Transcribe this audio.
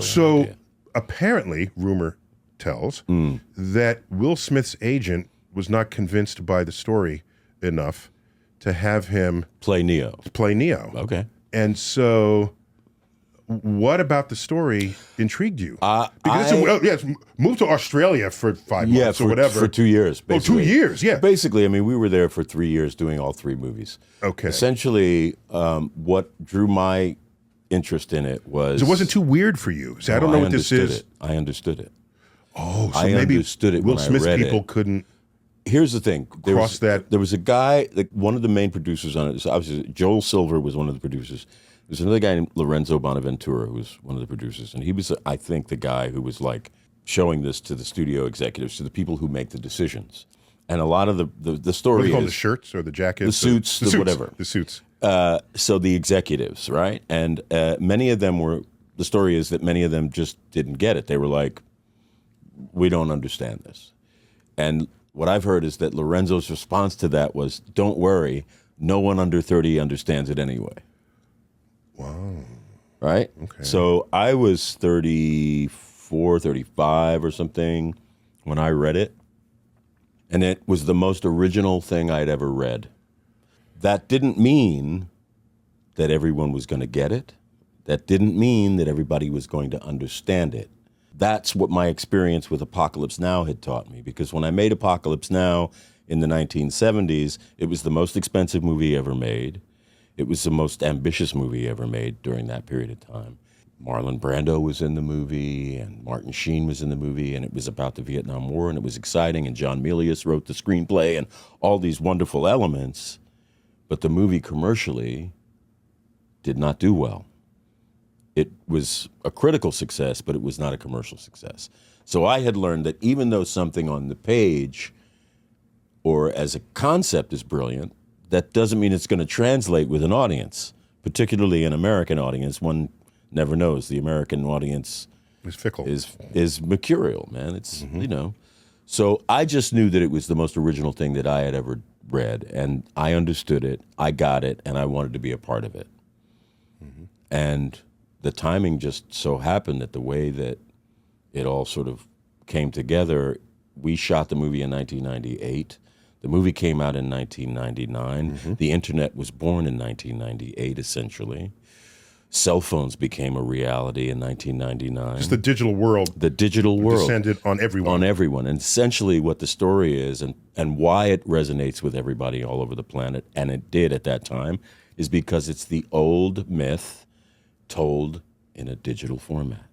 So idea. apparently, rumor tells that Will Smith's agent was not convinced by the story enough to have him Play Neo. play Neo. Okay. And so, what about the story intrigued you? Yes, moved to Australia for 5 months or whatever. For 2 years, Oh, 2 basically. years, yeah. Basically, I mean, we were there for 3 years doing all 3 movies. Okay. Essentially, what drew my interest in it was... It wasn't too weird for you. So I don't know what this is. I understood it. Oh, so I maybe understood it Will when I Smith's read people it. couldn't Here's the thing. There cross was, that. There was a guy, like one of the main producers on it. So obviously, Joel Silver was one of the producers. There's another guy named Lorenzo Bonaventura who was one of the producers. And he was, I think, the guy who was like showing this to the studio executives, to the people who make the decisions. And a lot of the What do story you call is... the shirts or the jackets? The suits, the whatever. The suits. So the executives, right? And many of them were... The story is that many of them just didn't get it. They were like, we don't understand this. And what I've heard is that Lorenzo's response to that was, don't worry, no one under 30 understands it anyway. Wow. Right? Okay. So I was 34, 35 or something when I read it. And it was the most original thing I'd ever read. That didn't mean that everyone was going to get it. That didn't mean that everybody was going to understand it. That's what my experience with Apocalypse Now had taught me, because when I made Apocalypse Now in the 1970s, it was the most expensive movie ever made. It was the most ambitious movie ever made during that period of time. Marlon Brando was in the movie, and Martin Sheen was in the movie, and it was about the Vietnam War, and it was exciting, and John Milius wrote the screenplay, and all these wonderful elements, but the movie commercially did not do well. It was a critical success, but it was not a commercial success. So I had learned that even though something on the page or as a concept is brilliant, that doesn't mean it's going to translate with an audience, particularly an American audience. One never knows. The American audience It's fickle. is mercurial, man. It's, you know. So I just knew that it was the most original thing that I had ever read, and I understood it, I got it, and I wanted to be a part of it. And the timing just so happened that the way that it all sort of came together, we shot the movie in 1998. The movie came out in 1999. The internet was born in 1998, essentially. Cell phones became a reality in 1999. Just the digital world. The digital world. Descended on everyone. On everyone. And essentially what the story is and why it resonates with everybody all over the planet, and it did at that time, is because it's the old myth told in a digital format.